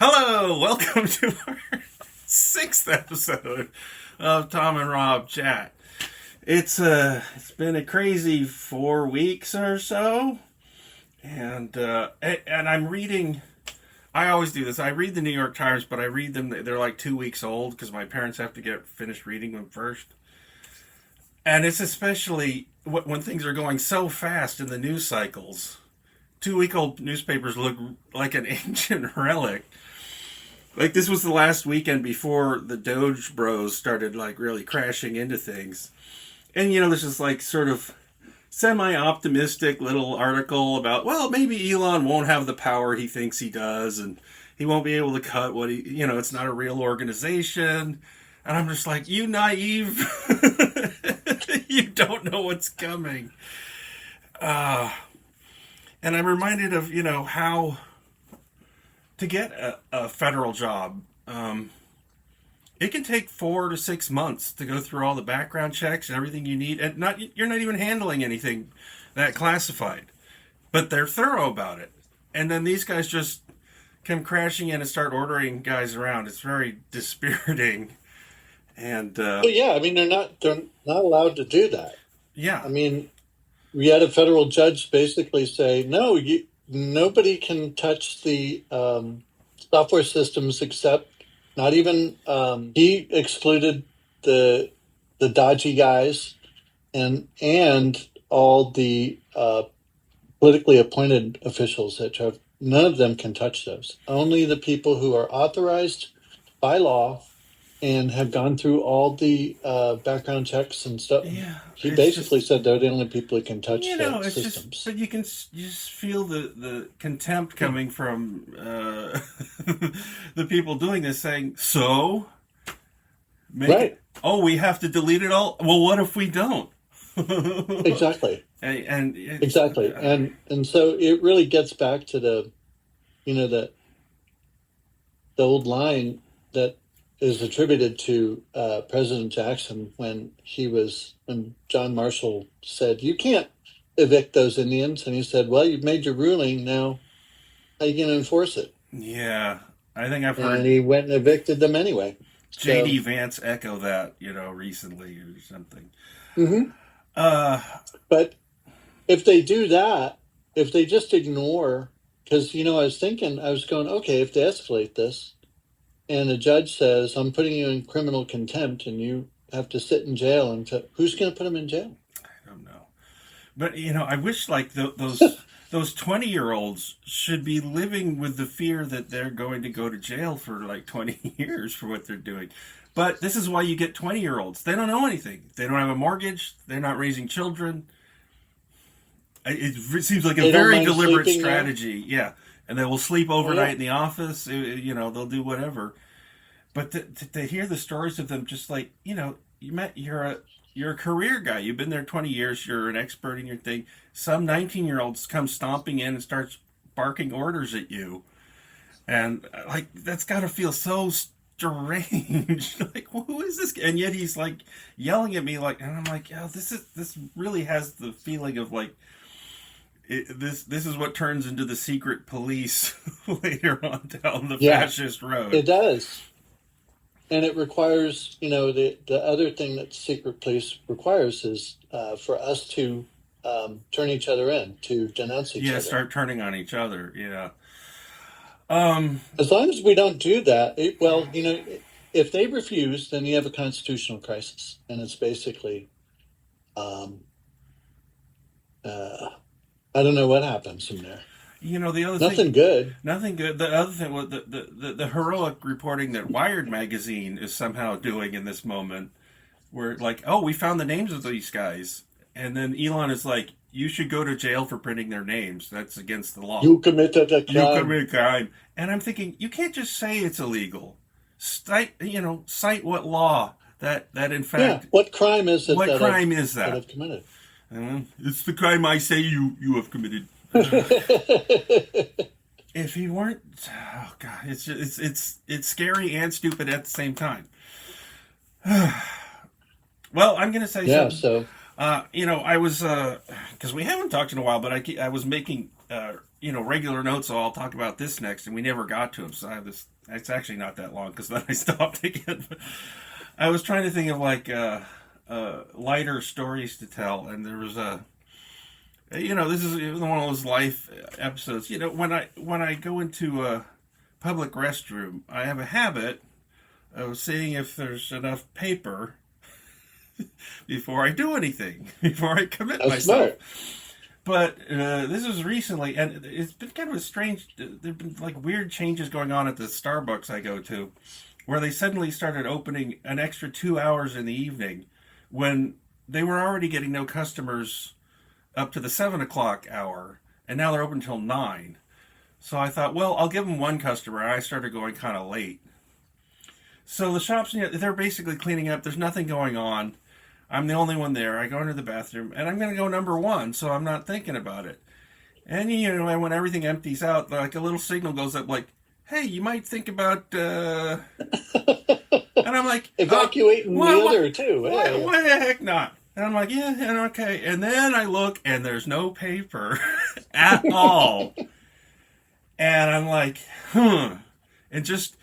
Hello, welcome to our sixth episode of Tom&Rob Chat. It's been a crazy 4 weeks or so, and I'm reading. I always do this. I read the New York Times, but I read them. They're like 2 weeks old because my parents have to get finished reading them first. And it's especially when things are going so fast in the news cycles. 2-week-old newspapers look like an ancient relic. Like, this was the last weekend before the Doge bros started, like, really crashing into things. And, this is, like, sort of semi-optimistic little article about, well, maybe Elon won't have the power he thinks he does, and he won't be able to cut what it's not a real organization. And I'm just like, you naive. You don't know what's coming. And I'm reminded of, how to get a federal job, it can take 4 to 6 months to go through all the background checks and everything you need. And you're not even handling anything that classified, but they're thorough about it. And then these guys just come crashing in and start ordering guys around. It's very dispiriting. And yeah, I mean, they're not allowed to do that. Yeah, I mean, we had a federal judge basically say, no, nobody can touch the software systems except not even he excluded the dodgy guys and all the politically appointed officials that have, none of them can touch those. Only the people who are authorized by law and have gone through all the background checks and stuff. Yeah, he basically said they're the only people who can touch the it's systems. But you just feel the contempt coming from the people doing this, saying, "So, right? Oh, we have to delete it all. Well, what if we don't?" Exactly. And exactly, and so it really gets back to the old line that is attributed to President Jackson when John Marshall said, "You can't evict those Indians," and he said, "Well, you've made your ruling. Now, how are you going to enforce it?" Yeah, I think I've heard. And he went and evicted them anyway. J.D. Vance echo that, recently or something. Mm-hmm. But if they do that, if they just ignore, because I was going, okay, if they escalate this, and the judge says, "I'm putting you in criminal contempt, and you have to sit in jail," and who's going to put him in jail? I don't know. But I wish like those 20-year-olds should be living with the fear that they're going to go to jail for like 20 years for what they're doing. But this is why you get 20-year-olds. They don't know anything. They don't have a mortgage. They're not raising children. It seems like a very deliberate strategy. There. Yeah. And they will sleep overnight in the office. They'll do whatever. But to hear the stories of them, just like, you're a career guy. You've been there 20 years. You're an expert in your thing. Some 19-year-olds come stomping in and starts barking orders at you. And, like, that's got to feel so strange. Like, who is this guy? And yet he's, like, yelling at me, like, and I'm like, yeah, this really has the feeling of, like, this is what turns into the secret police later on down the fascist road. It does. And it requires, the other thing that secret police requires is for us to turn each other in, to denounce each other. Yeah, start turning on each other, yeah. As long as we don't do that, if they refuse, then you have a constitutional crisis. And it's basically, I don't know what happens from there. The other nothing good. Nothing good. The other thing was the heroic reporting that Wired magazine is somehow doing in this moment, where like, oh, we found the names of these guys, and then Elon is like, you should go to jail for printing their names. That's against the law. You committed a crime. You commit a crime. And I'm thinking, you can't just say it's illegal. Cite what law that in fact. Yeah. What crime is it? What crime is that? That I've committed. It's the crime I say you have committed. If he weren't, oh god, it's scary and stupid at the same time. Well, I'm gonna say something. So I was because we haven't talked in a while, but I was making regular notes. So I'll talk about this next, and we never got to them. So I have this. It's actually not that long because then I stopped again. I was trying to think of lighter stories to tell, and there was this is one of those life episodes. When I go into a public restroom, I have a habit of seeing if there's enough paper before I do anything, before I commit myself. Smart. But this was recently, and it's been kind of a strange. There've been weird changes going on at the Starbucks I go to, where they suddenly started opening an extra 2 hours in the evening, when they were already getting no customers up to the 7 o'clock hour, and now they're open until 9. So I thought, well, I'll give them one customer, and I started going kind of late. So the shops, they're basically cleaning up. There's nothing going on. I'm the only one there. I go into the bathroom, and I'm going to go number 1, so I'm not thinking about it. And, when everything empties out, a little signal goes up hey, you might think about... And I'm like... Evacuating the other two. Why the heck not? And I'm like, yeah, and okay. And then I look, and there's no paper at all. And I'm like, And just...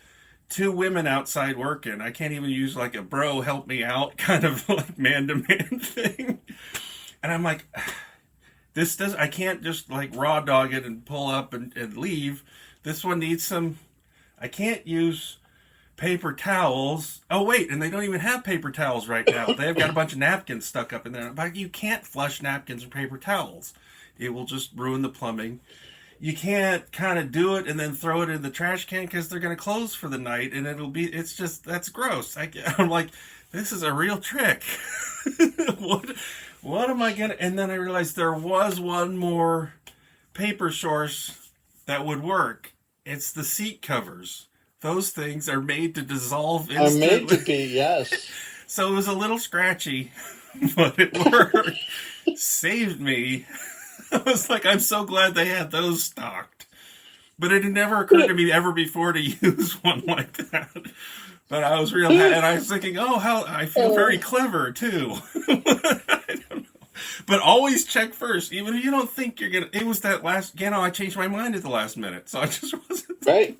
2 women outside working. I can't even use a bro help me out kind of man-to-man thing. And I'm like, I can't just raw dog it and pull up and leave. This one needs I can't use paper towels. Oh wait, and they don't even have paper towels right now. They've got a bunch of napkins stuck up in there. But you can't flush napkins or paper towels. It will just ruin the plumbing. You can't kind of do it and then throw it in the trash can because they're going to close for the night, and that's gross. I'm like, this is a real trick. What am I going to... And then I realized there was one more paper source that would work. It's the seat covers. Those things are made to dissolve instantly. Are made to be, yes. So it was a little scratchy, but it worked. Saved me. I was like, I'm so glad they had those stocked. But it had never occurred to me ever before to use one like that. But I was real happy, and I was thinking, how I feel very clever, too. I don't know. But always check first, even if you don't think you're going to... It was that last... I changed my mind at the last minute, so I just wasn't... Right.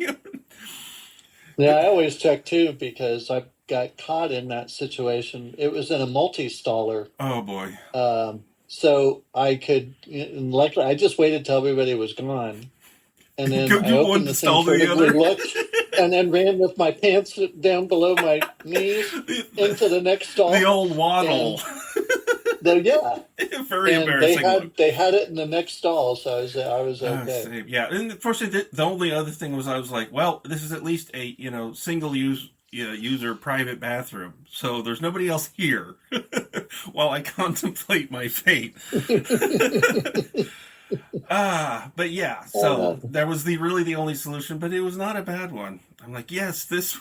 Yeah, I always check, too, because I got caught in that situation. It was in a multi-staller. Oh, boy. So I could, and luckily, I just waited till everybody was gone, and then I opened the thing, looked, and then ran with my pants down below my knees into the next stall. The old waddle. Yeah, very embarrassing. They had it in the next stall, so I was okay. Yeah, and fortunately, the only other thing was I was like, well, this is at least a single use. User private bathroom, so there's nobody else here while I contemplate my fate. But yeah, so that was really the only solution, but it was not a bad one. I'm like, yes, this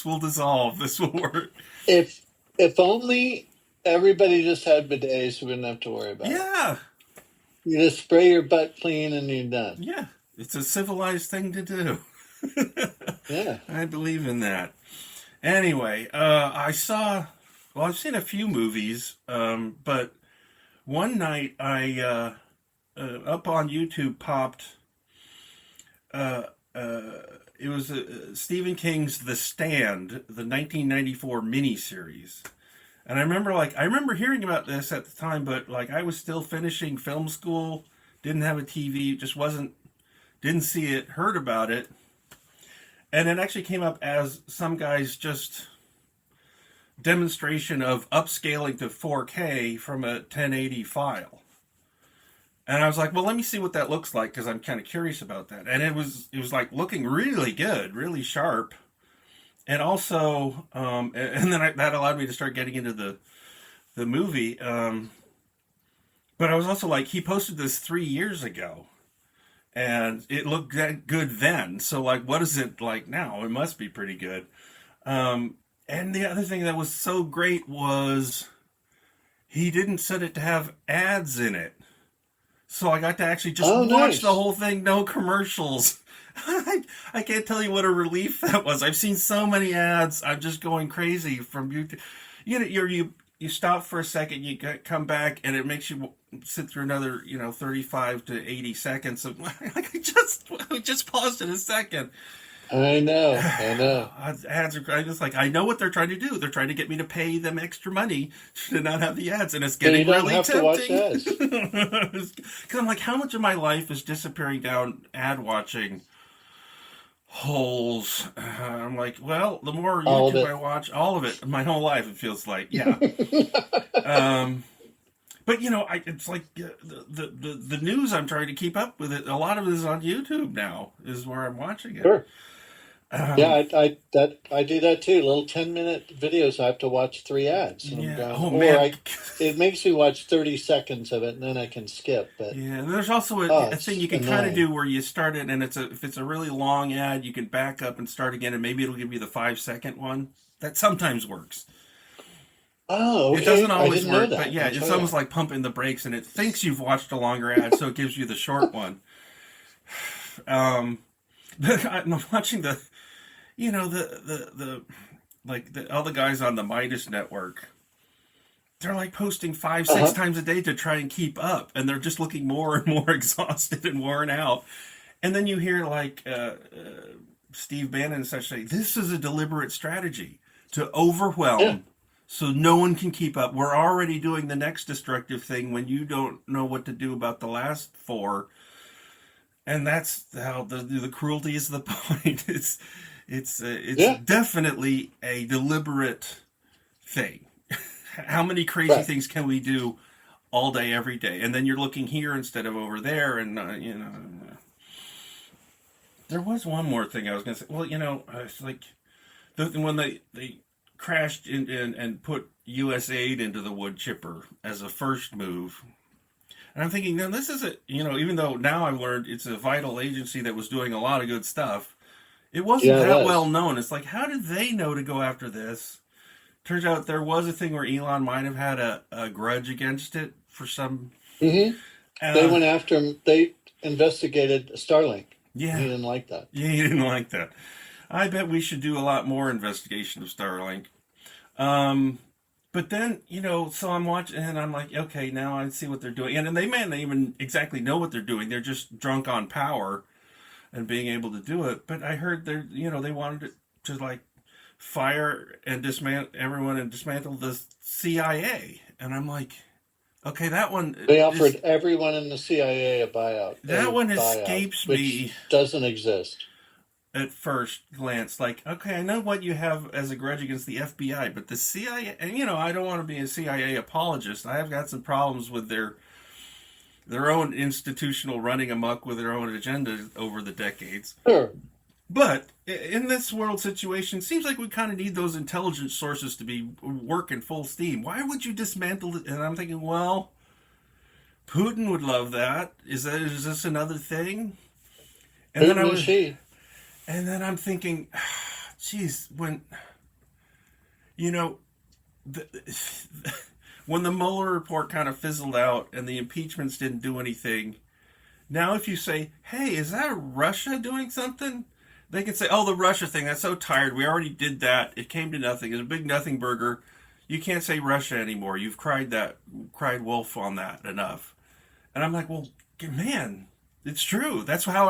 will dissolve. This will work. If only everybody just had bidets, we wouldn't have to worry about it. Yeah. You just spray your butt clean and you're done. Yeah, it's a civilized thing to do. Yeah, I believe in that. Anyway, I've seen a few movies, but one night I up on YouTube popped. It was Stephen King's The Stand, the 1994 miniseries, and I remember hearing about this at the time, but I was still finishing film school, didn't have a TV, didn't see it, heard about it. And it actually came up as some guy's just demonstration of upscaling to 4K from a 1080 file. And I was like, well, let me see what that looks like, because I'm kind of curious about that. And it was looking really good, really sharp. And also, and then that allowed me to start getting into the movie. But I was also he posted this 3 years ago. And it looked good then. So, what is it like now? It must be pretty good. And the other thing that was so great was he didn't set it to have ads in it. So I got to actually just watch the whole thing, no commercials. I can't tell you what a relief that was. I've seen so many ads. I'm just going crazy from YouTube. you stop for a second, you come back, and it makes you sit through another 35 to 80 seconds of like I just paused in a second. I know. Ads are, I just like, I know what they're trying to do. They're trying to get me to pay them extra money to not have the ads, and it's Then you getting don't really have to watch tempting. ads. Because I'm like, how much of my life is disappearing down ad watching holes? I'm like, well, the more All of YouTube it. I watch, all of it, my whole life, it feels like, yeah. But it's like the news. I'm trying to keep up with it. A lot of it is on YouTube now. Is where I'm watching it. Sure. Um, Yeah, I do that too. Little 10-minute videos. I have to watch 3 ads, and I'm yeah. going, Oh or man. it makes me watch 30 seconds of it, and then I can skip. But Yeah. And there's also a thing it's you can kind of annoying. do where you start it, and if it's a really long ad, you can back up and start again, and maybe it'll give you the 5-second one. That sometimes works. Oh, It doesn't okay. I always didn't know work, but that. yeah, I'll it's try almost that. like pumping the brakes, and it thinks you've watched a longer ad, so it gives you the short one. Um, I'm watching all the guys on the Midas network. They're like posting 5, 6 Uh-huh. times a day to try and keep up, and they're just looking more and more exhausted and worn out. And then you hear like Steve Bannon and such say, "This is a deliberate strategy to Yeah, overwhelm, so no one can keep up. We're already doing the next destructive thing when you don't know what to do about the last 4." And that's how the cruelty is the point. It's yeah, definitely a deliberate thing. How many crazy right. things can we do all day, every day? And then you're looking here instead of over there, and there was one more thing I was going to say. Well, it's like when they crashed and put U.S. aid into the wood chipper as a first move. And I'm thinking, now this is even though now I've learned it's a vital agency that was doing a lot of good stuff, it wasn't Yeah, it that well was. known. It's like, how did they know to go after this? Turns out there was a thing where Elon might have had a grudge against it for some. Hmm. They Uh, went after him. They investigated Starlink. He yeah, didn't like that. yeah, he didn't like that. I bet we should do a lot more investigation of Starlink. Um, but then, so I'm watching and I'm like, okay, now I see what they're doing. And they may not even exactly know what they're doing. They're just drunk on power and being able to do it. But I heard they wanted it to like fire and dismantle everyone and dismantle the CIA. And I'm like, okay, They offered everyone in the CIA that a one buyout, escapes me which doesn't exist. at first glance. Like, okay, I know what you have as a grudge against the FBI, but the CIA, and I don't want to be a CIA apologist. I have got some problems with their own institutional running amok with their own agenda over the decades. Sure. But in this world situation, it seems like we kind of need those intelligence sources to be working full steam. Why would you dismantle it? And I'm thinking, well, Putin would love that. Is this another thing? And then I Putin is was, he. and then I'm thinking, geez, you know, the, when the Mueller report kind of fizzled out and the impeachments didn't do anything, now if you say, hey, is that Russia doing something? They can say, oh, the Russia thing, that's so tired. We already did that. It came to nothing. It's a big nothing burger. You can't say Russia anymore. You've cried wolf on that enough. And I'm like, well, man, it's true. That's how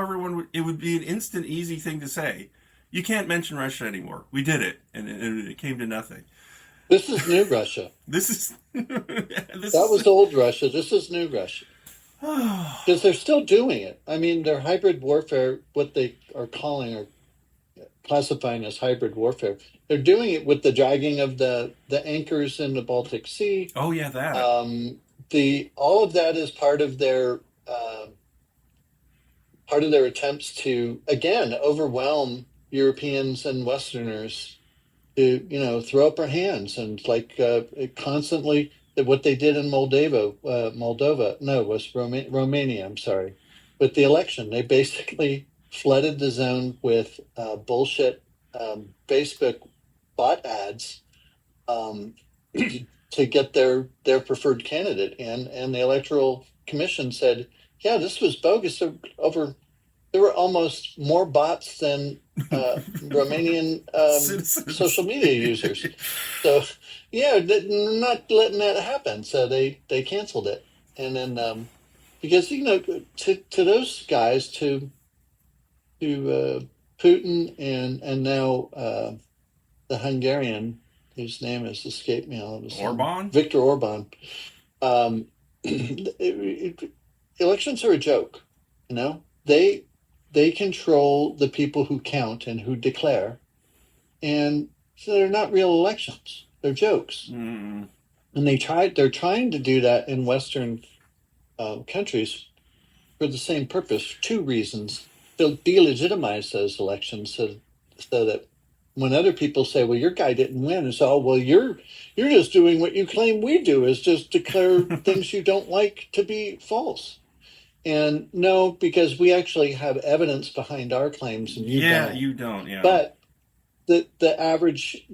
it would be an instant, easy thing to say. You can't mention Russia anymore. We did it, and it came to nothing. This is new Russia. This is this That is was old Russia. This is new Russia. Because they're still doing it. I mean, their hybrid warfare, what they are calling or classifying as hybrid warfare, they're doing it with the dragging of the anchors in the Baltic Sea. oh yeah, that. The all of that is part of their attempts to again overwhelm Europeans and Westerners to throw up our hands and like constantly what they did in Moldova, no, was Romania. I'm sorry, with the election, they basically flooded the zone with bullshit Facebook bot ads um, to get their preferred candidate in, and the Electoral Commission said, "Yeah, this was bogus over there were almost more bots than Romanian Citizens. social media users. So, yeah, not letting that happen. So they canceled it, and then because to those guys, to Putin and now the Hungarian, whose name has escaped me all of a sudden, Orban? Viktor Orban. Elections are a joke. They control the people who count and who declare, and so they're not real elections. They're jokes. Mm. And they're trying to do that in Western countries for the same purpose. Two reasons: to delegitimize those elections, so that when other people say, "Well, your guy didn't win," it's all, "Well, you're just doing what you claim we do, is just declare things you don't like to be false." And no, because we actually have evidence behind our claims, and you don't. You don't. Yeah, but the average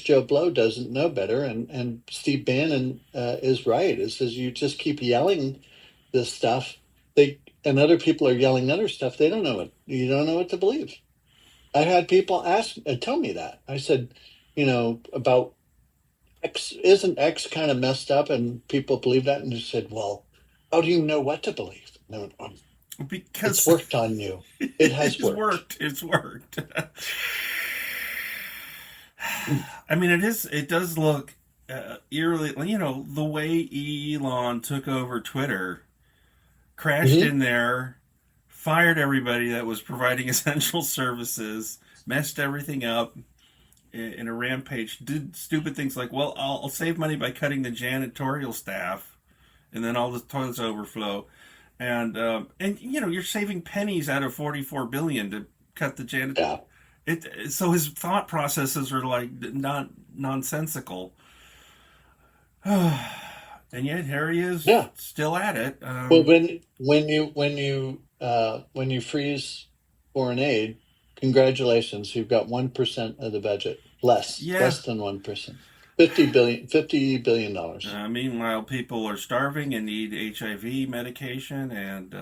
Joe Blow doesn't know better, and Steve Bannon is right. It says you just keep yelling this stuff, and other people are yelling other stuff. They don't know it. You don't know what to believe. I had people tell me that. I said, about X, isn't X kind of messed up? And people believe that, and they said, "Well, how do you know what to believe?" No, because it's worked on you. It has worked. It's worked. I mean, it does look eerily, the way Elon took over Twitter, crashed in there, fired everybody that was providing essential services, messed everything up in a rampage, did stupid things like, well, I'll save money by cutting the janitorial staff, and then all the toilets overflow. And you're saving pennies out of $44 billion to cut the janitor. Yeah. So his thought processes are like not nonsensical. And yet here he is, still at it. Well, when you freeze foreign aid, congratulations, you've got 1% of the budget, less than 1%. $50 billion. Meanwhile, people are starving and need HIV medication, and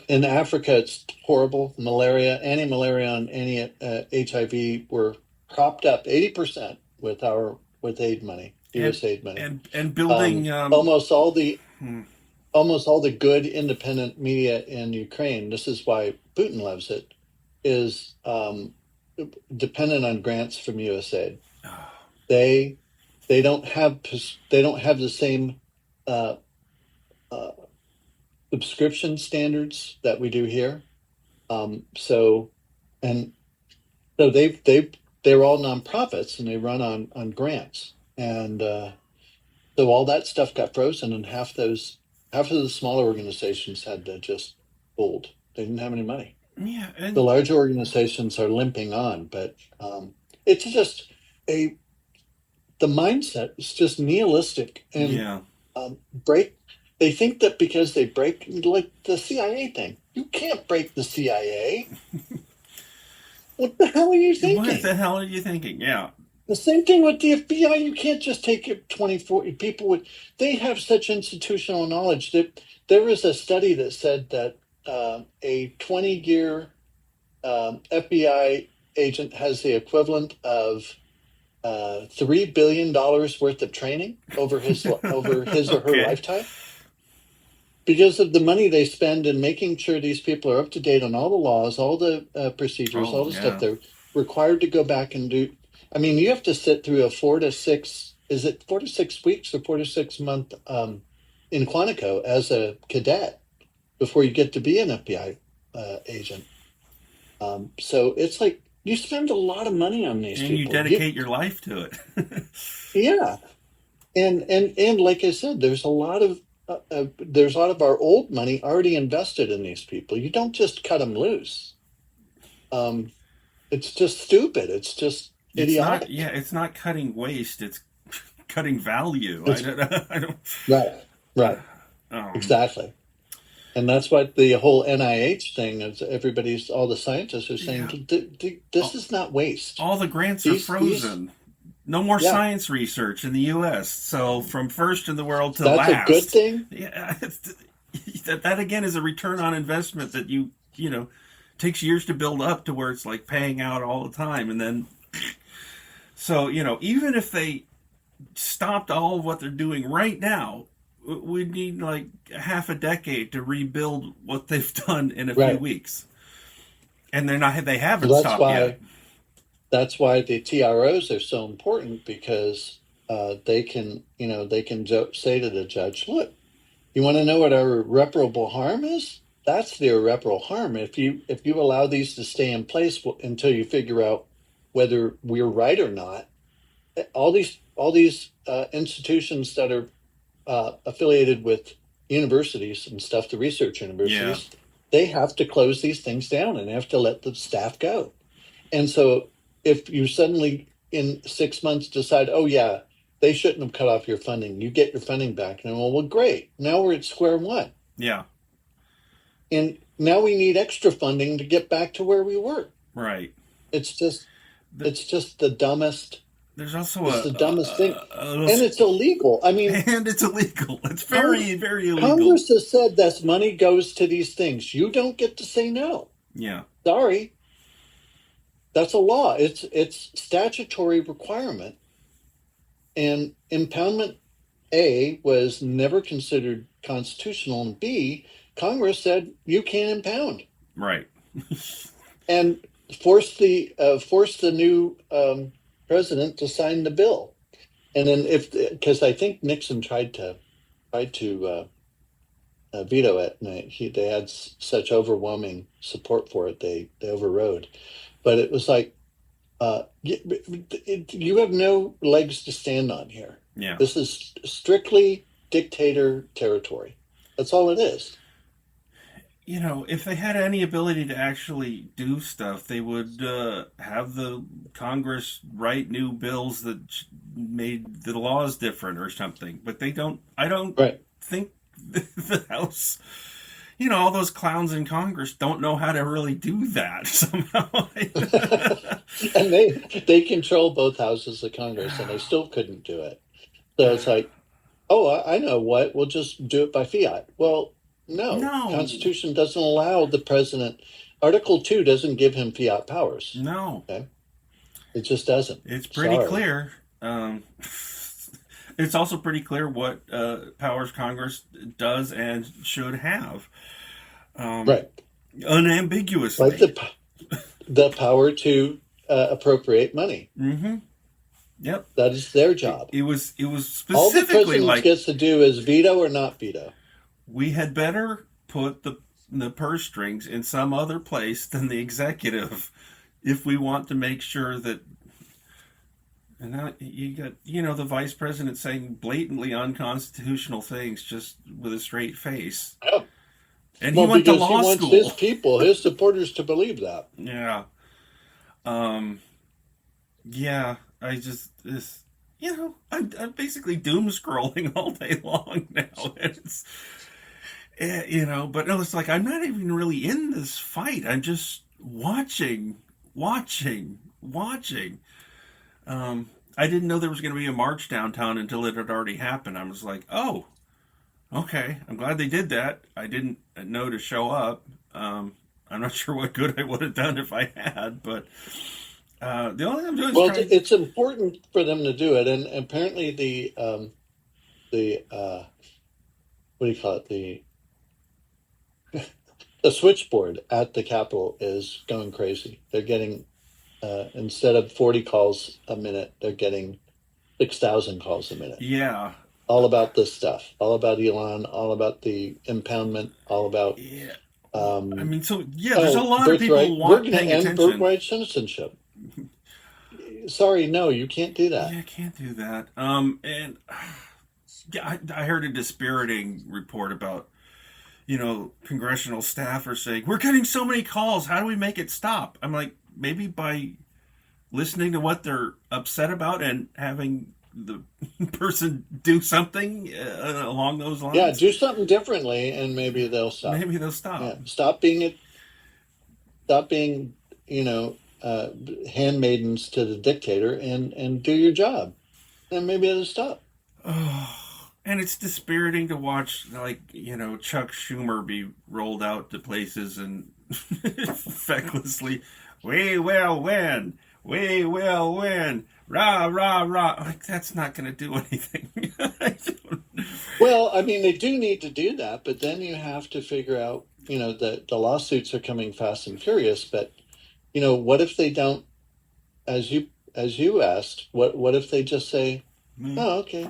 in Africa it's horrible. Anti-malaria and HIV were propped up 80% with aid money, U.S. aid money, and building almost all the good independent media in Ukraine. This is why Putin loves it. Is dependent on grants from USAID. They don't have the same subscription standards that we do here. So they're all nonprofits, and they run on grants, and so all that stuff got frozen, and half of the smaller organizations had to just fold. They didn't have any money. Yeah, and the larger organizations are limping on, but it's just the mindset is just nihilistic, and they think that because they break, like the CIA thing, you can't break the CIA. What the hell are you thinking? What the hell are you thinking? Yeah. The same thing with the FBI. You can't just take 24 people. They have such institutional knowledge that there was a study that said that a 20-year FBI agent has the equivalent of $3 billion worth of training over his or her lifetime, because of the money they spend in making sure these people are up to date on all the laws, all the procedures, all the stuff they're required to go back and do. I mean, you have to sit through a 4 to 6 weeks or 4 to 6 month in Quantico as a cadet before you get to be an FBI agent. So it's like you spend a lot of money on these people. And you dedicate your life to it. Yeah. And like I said, there's a lot of our old money already invested in these people. You don't just cut them loose. It's just stupid. It's just idiotic. It's not cutting waste. It's cutting value. I don't. Right. Exactly. And that's what the whole NIH thing is. All the scientists are saying, this is not waste. All the grants are frozen. No more science research in the U.S. So from first in the world to last. That's a good thing? Yeah. That again is a return on investment that you takes years to build up to where it's like paying out all the time. And then, so, even if they stopped all of what they're doing right now, we need like half a decade to rebuild what they've done in a few weeks. And they haven't stopped yet. That's why the TROs are so important, because they can say to the judge, look, you want to know what our irreparable harm is? That's the irreparable harm. If you allow these to stay in place until you figure out whether we're right or not, all these institutions that are affiliated with universities and stuff, the research universities, they have to close these things down and have to let the staff go. And so if you suddenly in 6 months decide, oh yeah, they shouldn't have cut off your funding, you get your funding back. And well, great. Now we're at square one. Yeah. And now we need extra funding to get back to where we were. Right. It's just the dumbest. There's also the dumbest thing. And it's illegal. I mean, and it's illegal. It's very, very illegal. Congress has said that money goes to these things. You don't get to say no. Yeah. Sorry. That's a law. It's statutory requirement. And impoundment, A, was never considered constitutional, and B, Congress said you can't impound. Right. And force the new president to sign the bill. And then because I think Nixon tried to veto it, and they had such overwhelming support for it, they overrode. But it was like, you have no legs to stand on here. Yeah. This is strictly dictator territory. That's all it is. If they had any ability to actually do stuff, they would have the Congress write new bills that made the laws different or something. But they don't. I don't think the House, all those clowns in Congress don't know how to really do that somehow. And they control both houses of Congress, and they still couldn't do it. So it's like, oh, I know what. We'll just do it by fiat. Well, no. Constitution doesn't allow the president. Article 2 doesn't give him fiat powers. No. Okay? It just doesn't. It's pretty clear. It's also pretty clear what powers Congress does and should have. Right. Unambiguously. Like the power to appropriate money. Mm-hmm. Yep. That is their job. It was specifically all the president gets to do is veto or not veto. We had better put the purse strings in some other place than the executive if we want to make sure that. And now you got, the vice president saying blatantly unconstitutional things just with a straight face. Oh. And he went to law he school. Wants his people, his supporters, to believe that. Yeah. Yeah. I'm basically doom scrolling all day long now. It's, but no, it's like I'm not even really in this fight. I'm just watching. I didn't know there was going to be a march downtown until it had already happened. I was like, oh, okay. I'm glad they did that. I didn't know to show up. I'm not sure what good I would have done if I had, but the only thing I'm doing is it's important for them to do it. And apparently the what do you call it? The switchboard at the Capitol is going crazy. They're getting, instead of 40 calls a minute, they're getting 6,000 calls a minute. Yeah. All about this stuff. All about Elon. All about the impoundment. All about... Yeah. There's a lot of people paying attention. We're going to end birthright citizenship. Sorry, no, you can't do that. Yeah, I can't do that. And I heard a dispiriting report about, congressional staff are saying, we're getting so many calls. How do we make it stop? I'm like, maybe by listening to what they're upset about and having the person do something along those lines. Yeah, do something differently, and maybe they'll stop. Maybe they'll stop. Yeah. Stop being, handmaidens to the dictator, and do your job, and maybe it'll stop. Oh, and it's dispiriting to watch, Chuck Schumer be rolled out to places and fecklessly, "We will win. We will win. Rah, rah, rah." Like, that's not going to do anything. Well, I mean, they do need to do that, but then you have to figure out, the lawsuits are coming fast and furious, but, what if they don't, as you asked, what if they just say, oh, okay,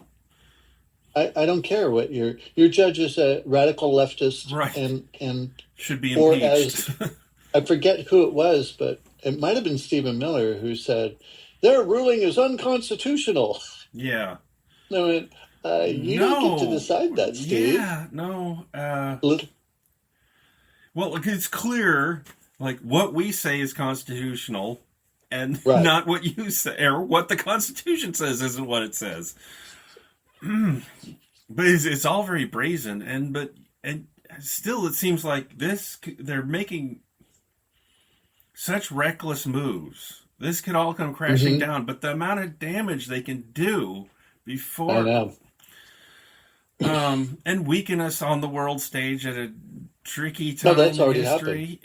I don't care what your judge is a radical leftist, Right. and Should be or impeached. as I forget who it was, but it might have been Stephen Miller who said their ruling is unconstitutional. Yeah. I mean, you don't get to No. decide that, Steve. Yeah. No. Lit- Well, it's clear, like, what we say is constitutional, and Right. not what you say, or what the Constitution says isn't what it says. But it's all very brazen, and still, it seems like they're making such reckless moves. This could all come crashing down, but the amount of damage they can do I before, know. and weaken us on the world stage at a tricky No, time that's in already history.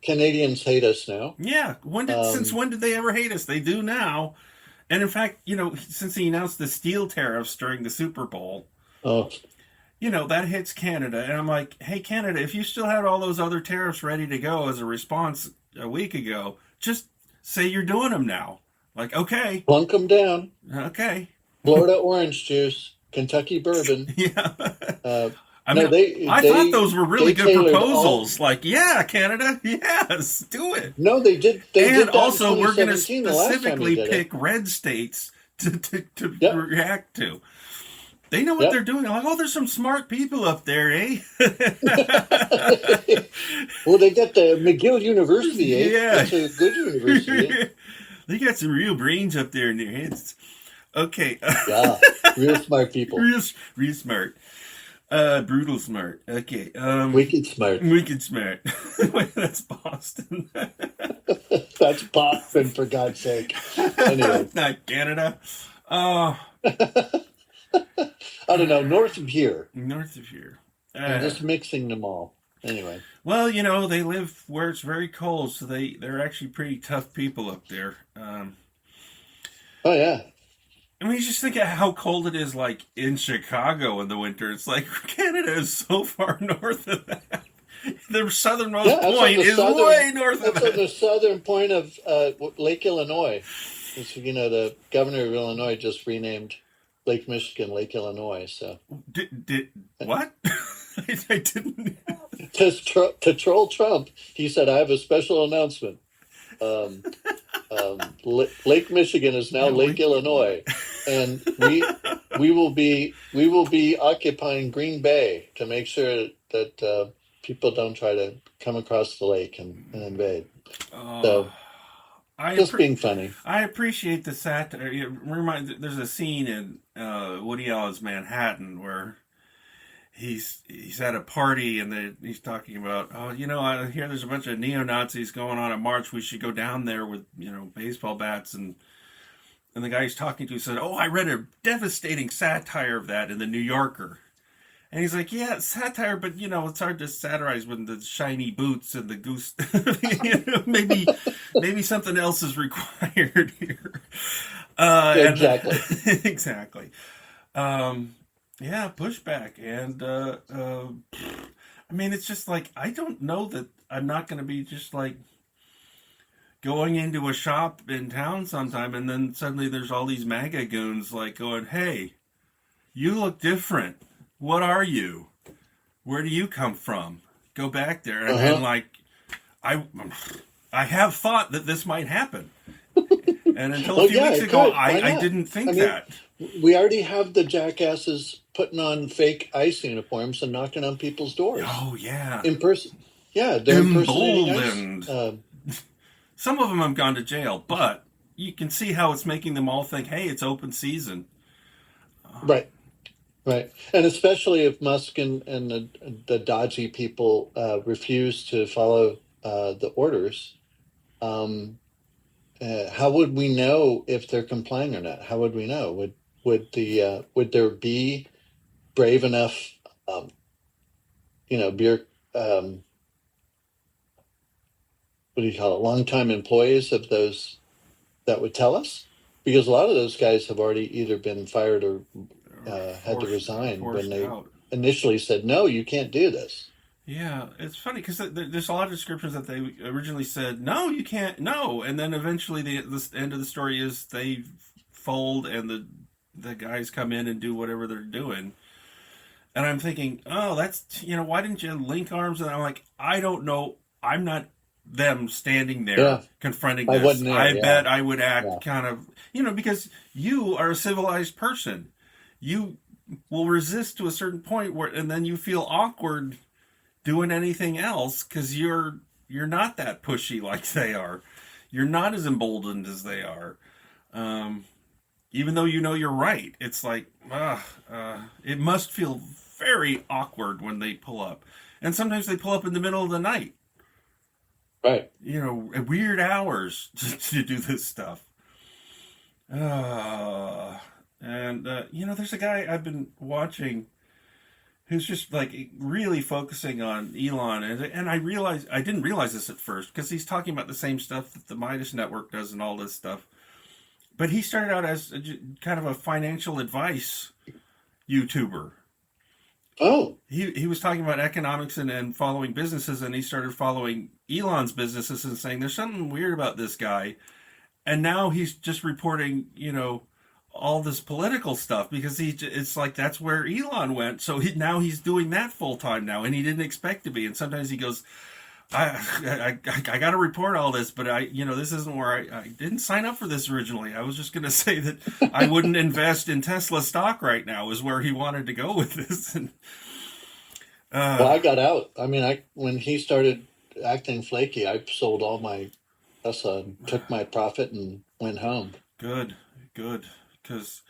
Canadians hate us now. Yeah. Since when did they ever hate us? They do now. And in fact, since he announced the steel tariffs during the Super Bowl, Oh, that hits Canada. And I'm like, hey, Canada, if you still had all those other tariffs ready to go as a response a week ago, just say you're doing them now. Like, okay, plunk them down. okay. Florida orange juice, Kentucky bourbon. Yeah. Uh, I no, mean, I thought those were really they good tailored proposals. Like, yeah, Canada, yes, do it. No, they did. They did And that also, in we're going to 2017, the last time specifically they did pick it. red states to Yep. react to. They know what Yep. they're doing. I'm like, oh, there's some smart people up there, eh? Well, they got the McGill University, eh? Yeah. That's a good university. They got some real brains up there in their heads. Okay. Yeah, real smart people. Real smart. Brutal smart. Okay. Wicked smart. Wicked smart. Wait, that's Boston. That's Boston, for God's sake. Anyway. Not Canada. Oh. I don't know, north of here. North of here. I'm just mixing them all. Anyway. Well, they live where it's very cold, so they're actually pretty tough people up there. Oh, yeah. I mean, you just think of how cold it is, like, in Chicago in the winter. It's like, Canada is so far north of that. The southernmost point is way north of That's on that. the southern point of Lake Illinois. The governor of Illinois just renamed Lake Michigan Lake Illinois. So Did what? I didn't. to troll Trump, he said, "I have a special announcement. Lake Michigan is now Lake Illinois, and we will be occupying Green Bay to make sure that people don't try to come across the lake and invade." So just being funny. I appreciate the satire. There's a scene in Woody Allen's Manhattan where he's at a party and he's talking about, oh, I hear there's a bunch of neo-Nazis going on a march. We should go down there with, baseball bats. And the guy he's talking to said, oh, I read a devastating satire of that in the New Yorker. And he's like, yeah, it's satire, but, it's hard to satirize with the shiny boots and the goose. Maybe something else is required here. Exactly. Exactly. Yeah, pushback. And, I mean, it's just like, I don't know that I'm not going to be just like going into a shop in town sometime and then suddenly there's all these MAGA goons like going, hey, you look different. What are you? Where do you come from? Go back there. And like, I have thought that this might happen. And until a few weeks ago, I didn't think that. We already have the jackasses putting on fake ICE uniforms and knocking on people's doors. Oh, yeah. In person. Yeah, they're impersonating Emboldened. Some of them have gone to jail, but you can see how it's making them all think, hey, it's open season. Right. Right. And especially if Musk and the dodgy people refuse to follow the orders, how would we know if they're complying or not? How would we know? Would there be brave enough, what do you call it, longtime employees of those that would tell us, because a lot of those guys have already either been fired or Or had to resign when forced they out. initially said, no, you can't do this. Yeah, it's funny because there's a lot of descriptions that they originally said no, you can't, no, and then eventually the end of the story is they fold and the guys come in and do whatever they're doing. And I'm thinking, oh, that's, why didn't you link arms? And I'm like, I don't know. I'm not them standing there Yeah, confronting I this. wasn't there. I Yeah, bet I would yeah, act kind of, because you are a civilized person. You will resist to a certain point where, and then you feel awkward doing anything else because you're not that pushy like they are. You're not as emboldened as they are. Um, Even though you're right, it's like, it must feel very awkward when they pull up. And sometimes they pull up in the middle of the night, right. at weird hours to do this stuff. There's a guy I've been watching who's just like really focusing on Elon, and I didn't realize this at first because he's talking about the same stuff that the Midas Network does and all this stuff. But he started out as kind of a financial advice YouTuber. Oh, He was talking about economics and following businesses, and he started following Elon's businesses and saying there's something weird about this guy. And now he's just reporting, all this political stuff because it's like that's where Elon went. So now he's doing that full time now, and he didn't expect to be. And sometimes he goes, I got to report all this, but this isn't where I didn't sign up for this originally. I was just going to say that I wouldn't invest in Tesla stock right now is where he wanted to go with this. And, well, I got out. I mean, when he started acting flaky, I sold all my Tesla and took my profit and went home. good, good. Because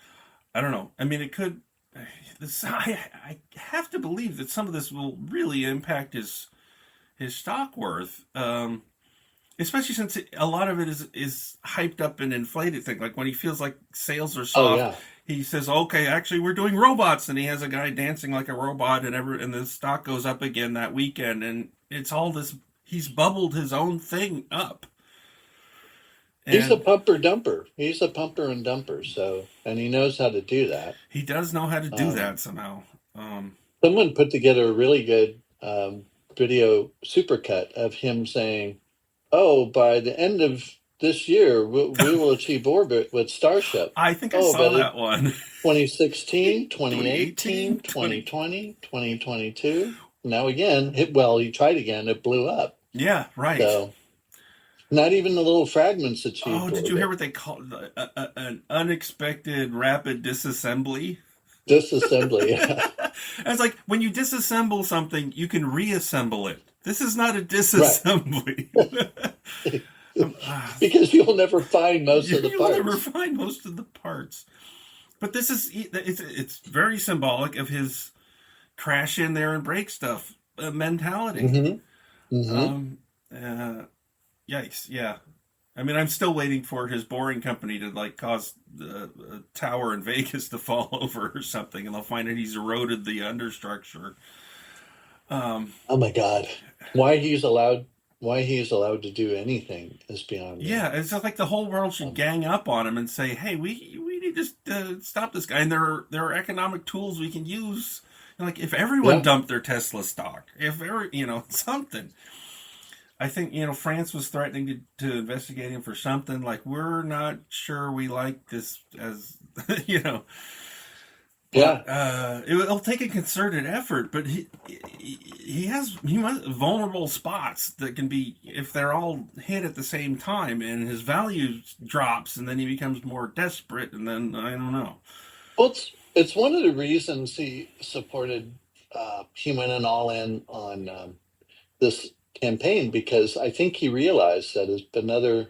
I don't know. I mean, it could. I have to believe that some of this will really impact his stock worth, especially since a lot of it is hyped up and inflated thing. Like when he feels like sales are Oh, soft, yeah. he says, "Okay, actually, we're doing robots," and he has a guy dancing like a robot, and the stock goes up again that weekend, and it's all this. He's bubbled his own thing up, He's a and pumper dumper. He's a pumper and dumper. So, and he knows how to do that. he does know how to do Um, that somehow. Someone put together a really good video supercut of him saying, "Oh, by the end of this year, we will achieve orbit with Starship." I think I Oh, saw but in that one. 2016, 2018, 2018, 2020, 2022. Now again, he tried again. It blew up. Yeah, right. So not even the little fragments Oh, achieved did you hear orbit. what they call an unexpected rapid disassembly? Disassembly. It's like when you disassemble something, you can reassemble it. This is not a Right. disassembly. Because you'll never find most of the You'll never parts. find most of the parts. But it's very symbolic of his crash in there and break stuff mentality. Hmm. Hmm. Um, uh, Yikes! Yeah, I mean, I'm still waiting for his boring company to like cause a tower in Vegas to fall over or something, and they'll find that he's eroded the understructure. Um, Oh my God. Why he's allowed why he's allowed to do anything is beyond me. yeah, it's just like the whole world should Um, gang up on him and say, "Hey, we need to stop this guy." And there are economic tools we can use. Like if everyone yeah. dumped their Tesla stock, if every something. I think France was threatening to investigate him for something. Like we're not sure we like this as you know, Yeah. but it'll take a concerted effort. But he must vulnerable spots that can be if they're all hit at the same time, and his value drops, and then he becomes more desperate, and then I don't know. Well, it's one of the reasons he supported he went in all in on this campaign, because I think he realized that if another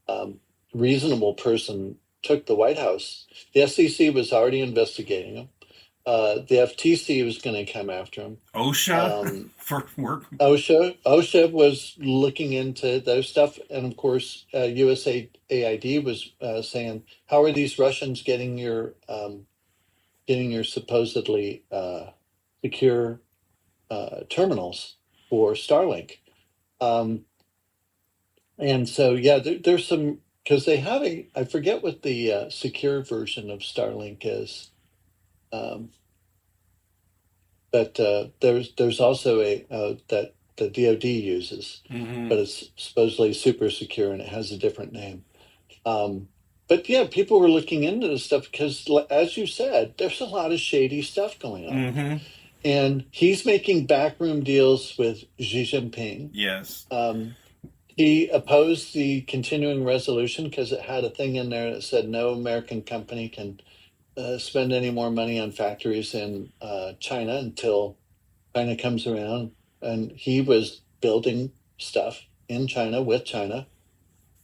um, reasonable person took the White House, the SEC was already investigating him. The FTC was going to come after him. OSHA Um, for work. OSHA was looking into those stuff, and of course, USAID was saying, "How are these Russians getting your supposedly secure terminals for Starlink?" Um, And so, yeah, there's some, because they have I forget what the secure version of Starlink is. Um, but there's also that the DoD uses, Mm-hmm. but it's supposedly super secure and it has a different name. But yeah, people were looking into this stuff because, as you said, there's a lot of shady stuff going on. Mm-hmm. And he's making backroom deals with Xi Jinping. Yes. He opposed the continuing resolution because it had a thing in there that said no American company can spend any more money on factories in China until China comes around. And he was building stuff in China with China.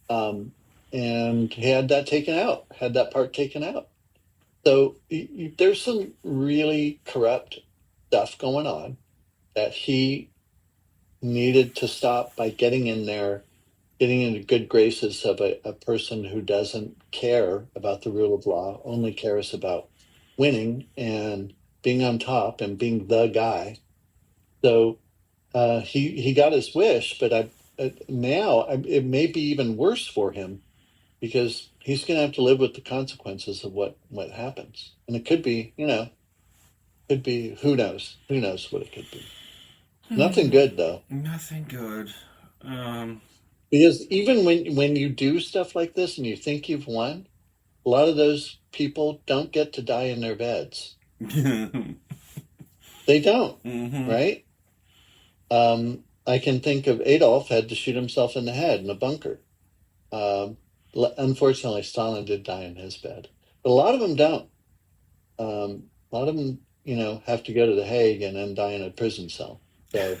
And he had that taken out, had that part taken out. So there's some really corrupt stuff going on that he needed to stop by getting in there, getting into good graces of a person who doesn't care about the rule of law, only cares about winning and being on top and being the guy. So he got his wish, but now it may be even worse for him because he's going to have to live with the consequences of what happens, and it could be, who knows what it could be. Nothing good though. Nothing good. Because even when you do stuff like this and you think you've won, a lot of those people don't get to die in their beds. They don't, right? I can think of Adolf had to shoot himself in the head in a bunker. Unfortunately, Stalin did die in his bed, but a lot of them don't. A lot of them, have to go to The Hague and then die in a prison cell. So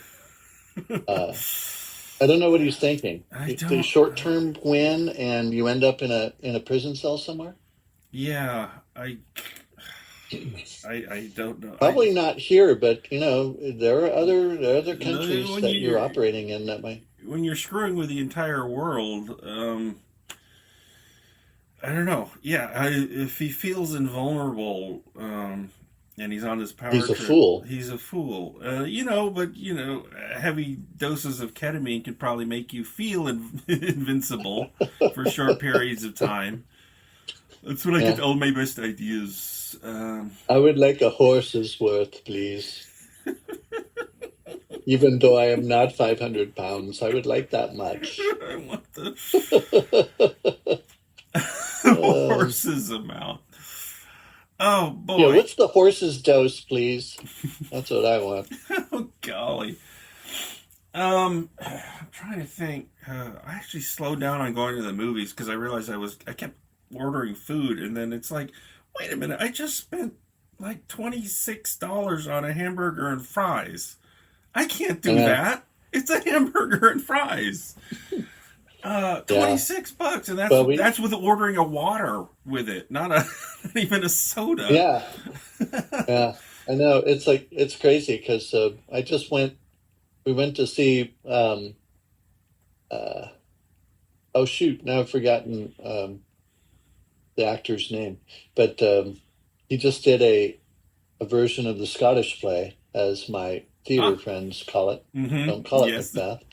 I don't know what he's thinking. The short-term win, and you end up in a prison cell somewhere. Yeah, I don't know. Probably not here, but there are other countries that you're operating in that might. When you're screwing with the entire world, I don't know. Yeah, if he feels invulnerable, and he's on this power He's a trip, fool. He's a fool. But heavy doses of ketamine could probably make you feel invincible for short periods of time. That's when I get all my best ideas. I would like a horse's worth, please. Even though I am not 500 pounds, I would like that much. I want the horse's amount. Oh, boy. Yeah, what's the horse's dose, please? That's what I want. Oh, golly. I'm trying to think. I actually slowed down on going to the movies because I realized I kept ordering food, and then it's like, wait a minute, I just spent like $26 on a hamburger and fries. I can't do that. It's a hamburger and fries. $26, and that's with ordering a water with it, not even a soda. Yeah, yeah, I know. It's crazy because we went to see. Oh shoot! Now I've forgotten the actor's name, but he just did a version of the Scottish play, as my theater friends call it. Mm-hmm. Don't call it Macbeth.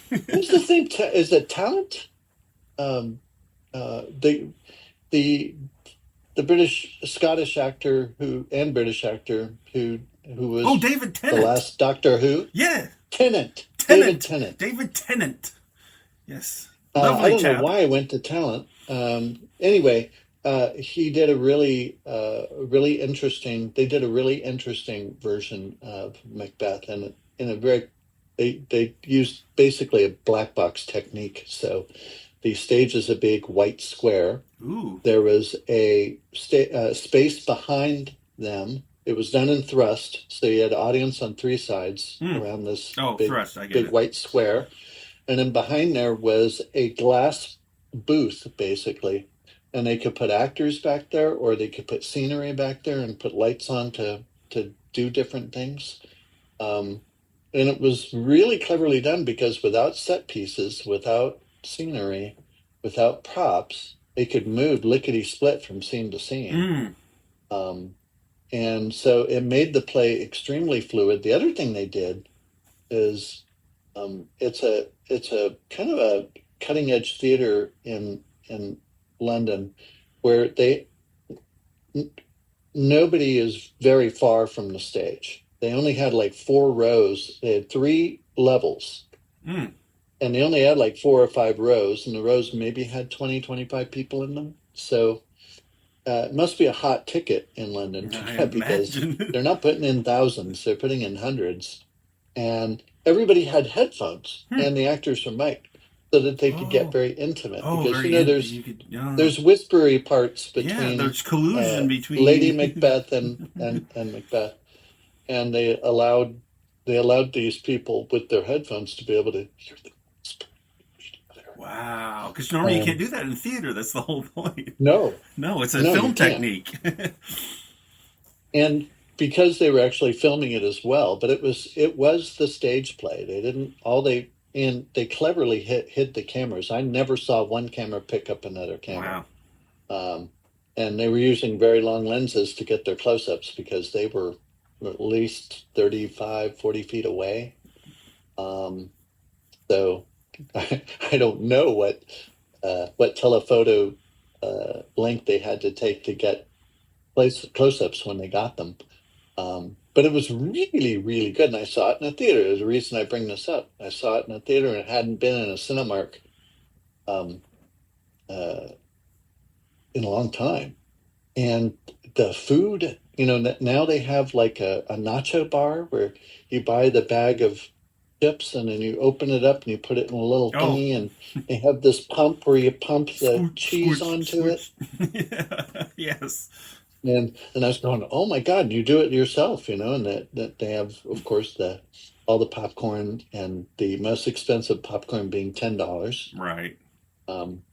What's the thing? Is it Talent? The Scottish actor who was David Tennant, the last Doctor Who. Yeah, Tennant. David Tennant. Yes, lovely I don't chap. know why I went to Talent. Anyway, he did a really interesting. They did a really interesting version of Macbeth, and in a very they used basically a black box technique. So the stage is a big white square. Ooh. There was a space behind them. It was done in thrust, so you had audience on three sides around this big white square. And then behind there was a glass booth, basically. And they could put actors back there, or they could put scenery back there and put lights on to do different things. And it was really cleverly done because without set pieces, without scenery, without props, they could move lickety-split from scene to scene. And so it made the play extremely fluid. The other thing they did is It's a kind of a cutting edge theater in London where nobody is very far from the stage. They only had like 4 rows. They had 3 levels, Mm. and they only had like 4 or 5 rows, and the rows maybe had 20, 25 people in them. So it must be a hot ticket in London for I that because imagine. they're not putting in thousands, they're putting in hundreds. And everybody had headphones Hmm. and the actors were mic'd so that they could get Oh, very intimate oh, because, very there's you could, there's whispery parts yeah, between there's collusion Lady between. Macbeth and Macbeth, and they allowed these people with their headphones to be able to hear the Wow, because normally you can't um, do that in theater. That's the whole point. no, No, it's a no, you film can't. technique. And because they were actually filming it as well, but it was the stage play. They didn't all they cleverly hid the cameras. I never saw one camera pick up another camera. Wow. Um, and they were using very long lenses to get their close-ups because they were at least 35, 40 feet away. Um, so I don't know what telephoto length they had to take to get close-ups when they got them. But it was really, really good. And I saw it in a theater. There's a reason I bring this up. I saw it in a theater and it hadn't been in a Cinemark um, uh, in a long time. And the food, now they have like a nacho bar where you buy the bag of chips and then you open it up and you put it in a little Oh, thingy and they have this pump where you pump the squirt, cheese squirt, onto it. squirt. Yeah. Yes. And I was going, oh my God, you do it yourself, and that they have, of course, all the popcorn and the most expensive popcorn being $10, Right. um,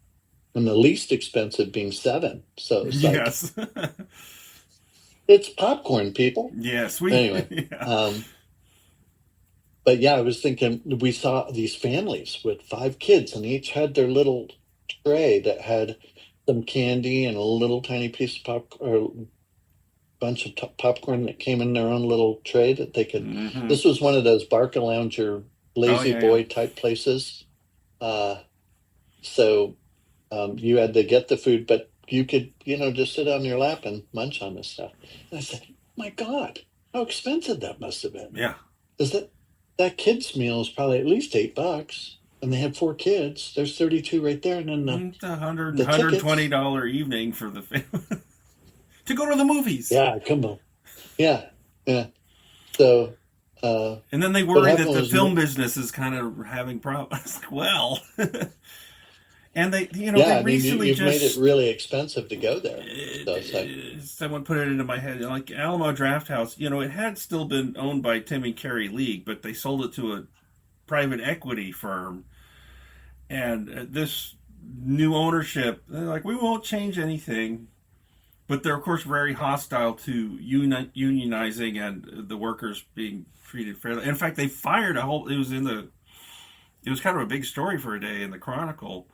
and the least expensive being 7. So it's like Yes. it's popcorn, people. Yes. Anyway, Yeah. but yeah, I was thinking we saw these families with 5 kids, and each had their little tray that had some candy and a little tiny piece of popcorn, bunch of popcorn that came in their own little tray that they could. Hmm. This was one of those Barca Lounger Oh, lazy yeah, yeah. boy type places. Uh, so you had to get the food, but you could, just sit on your lap and munch on this stuff. And I said, my God, how expensive that must have been. Yeah. Is that kid's meal is probably at least $8. And they had 4 kids. There's 32 right there. And then It's a hundred the hundred twenty tickets. dollar evening for the family to go to the movies. Yeah, come on. Yeah. Yeah. So, And then they what worry that happened the was, film business is kind of having problems. Well, and yeah, they I mean, recently you've made it just really expensive to go there. So it's like, someone put it into my head, like Alamo Draft House. It had still been owned by Tim and Kerry League, but they sold it to a private equity firm, and this new ownership, they're like, we won't change anything. But they're of course very hostile to unionizing and the workers being treated fairly. In fact, they fired a whole. It was kind of a big story for a day in the Chronicle.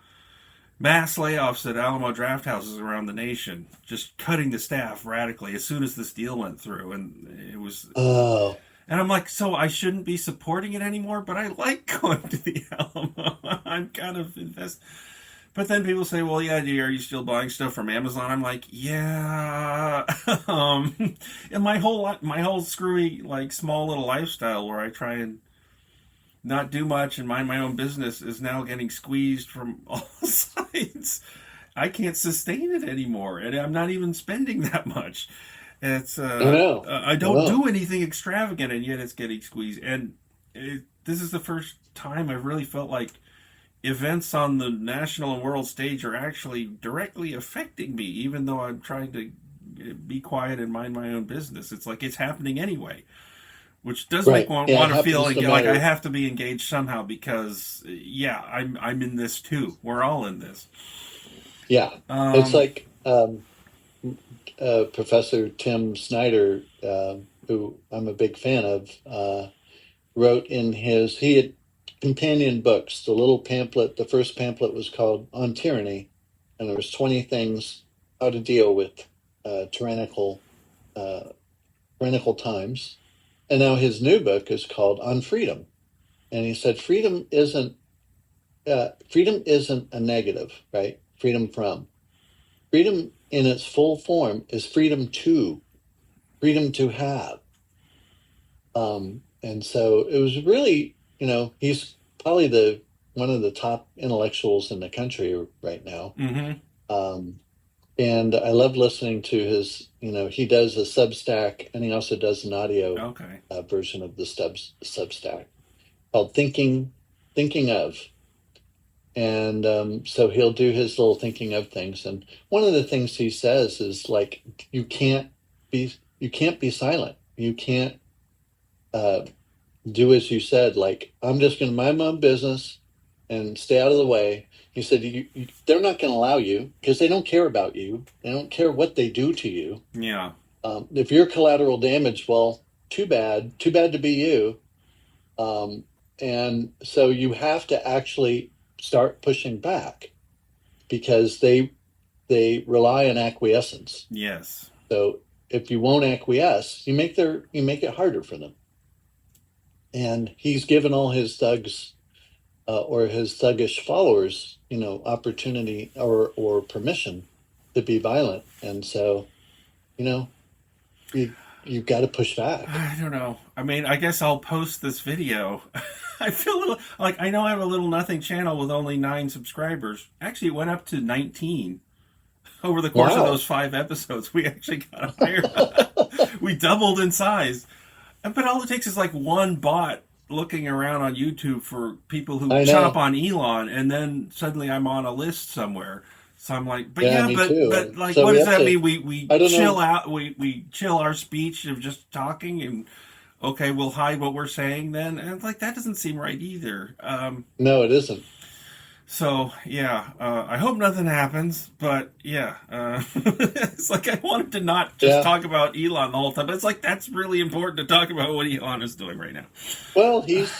Mass layoffs at Alamo draft houses around the nation, just cutting the staff radically as soon as this deal went through, and it was. oh, And I'm like, so I shouldn't be supporting it anymore, but I like going to the Alamo. I'm kind of invested. But then people say, well, yeah, are you still buying stuff from Amazon? I'm like, yeah. And my whole screwy, like, small little lifestyle where I try and not do much and mind my own business is now getting squeezed from all sides. I can't sustain it anymore, and I'm not even spending that much. It's I know. I I don't know. do anything extravagant, and yet it's getting squeezed. And this is the first time I've really felt like events on the national and world stage are actually directly affecting me, even though I'm trying to be quiet and mind my own business. It's like it's happening anyway, which does make Right. one Yeah, it want to feel happens like, no like I matter. have to be engaged somehow because yeah, I'm in this too. We're all in this. Yeah. It's Um, like Professor Tim Snyder, who I'm a big fan of, wrote he had companion books, the little pamphlet, the first pamphlet was called On Tyranny, and there was 20 things how to deal with tyrannical uh, times. And now his new book is called On Freedom. and he said freedom isn't a negative, right? Freedom from. Freedom in its full form is freedom to have. And so it was really, he's probably the one of the top intellectuals in the country right now. Mm-hmm. Um, and I love listening to his, he does a Substack, and he also does an audio Okay. version of the Substack called Thinking of. And so he'll do his little thinking of things. And one of the things he says is like, you can't be silent. You can't do as you said. Like, I'm just going to mind my own business and stay out of the way. He said, they're not going to allow you because they don't care about you. They don't care what they do to you. Yeah. If you're collateral damage, well, too bad to be you. And so you have to actually start pushing back because they rely on acquiescence. Yes. So if you won't acquiesce, you make it harder for them. And he's given all his thugs or his thuggish followers, opportunity or permission to be violent. And so, you've got to push back. I don't know. I mean, I guess I'll post this video. I feel a little like I know I have a little nothing channel with only 9 subscribers. Actually, it went up to 19 over the course of those 5 episodes. We actually got higher. We doubled in size. But all it takes is like one bot looking around on YouTube for people who chop on Elon, and then suddenly I'm on a list somewhere. So I'm like, but but like, so what does that mean? We chill out. We chill our speech of just talking, and okay, we'll hide what we're saying then. And like, that doesn't seem right either. No, it isn't. So yeah, I hope nothing happens. But yeah, it's like I wanted to not just talk about Elon the whole time. But it's like that's really important to talk about what Elon is doing right now. Well, he's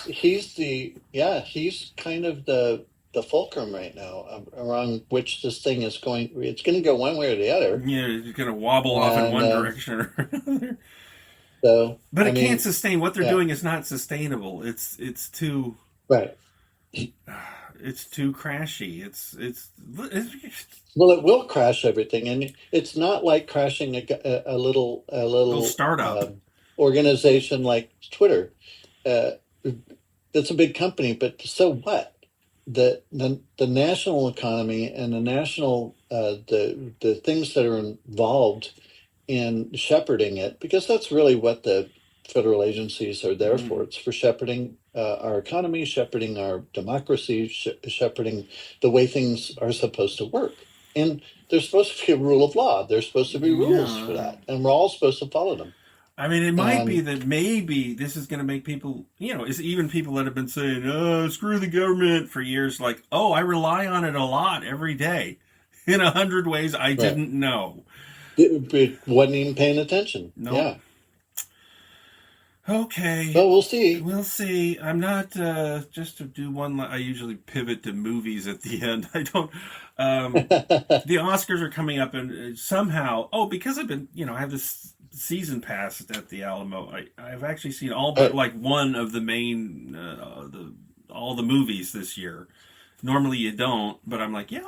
kind of the fulcrum right now around which this thing is going. It's going to go one way or the other. Yeah, it's going to wobble off in one direction or another. So, but it can't sustain. What they're doing is not sustainable. It's too right. It's too crashy. It's well, it will crash everything, and it's not like crashing a little startup organization like Twitter. That's a big company, but so what? The national economy and the national the things that are involved in shepherding it, because that's really what the federal agencies are there for. It's for shepherding our economy, shepherding our democracy, shepherding the way things are supposed to work. And there's supposed to be a rule of law. There's supposed to be rules for that, and we're all supposed to follow them. I mean, it might be that maybe this is going to make people, it's even people that have been saying, oh, screw the government for years, like, oh, I rely on it a lot every day in 100 ways I didn't know. It wasn't even paying attention. Nope. Yeah. Okay. Well, we'll see. We'll see. I'm not, just to do one, I usually pivot to movies at the end. I don't, the Oscars are coming up and somehow, because I've been, I have this season pass at the Alamo. I've actually seen all but like one of the main, all the movies this year. Normally you don't, but I'm like, yeah.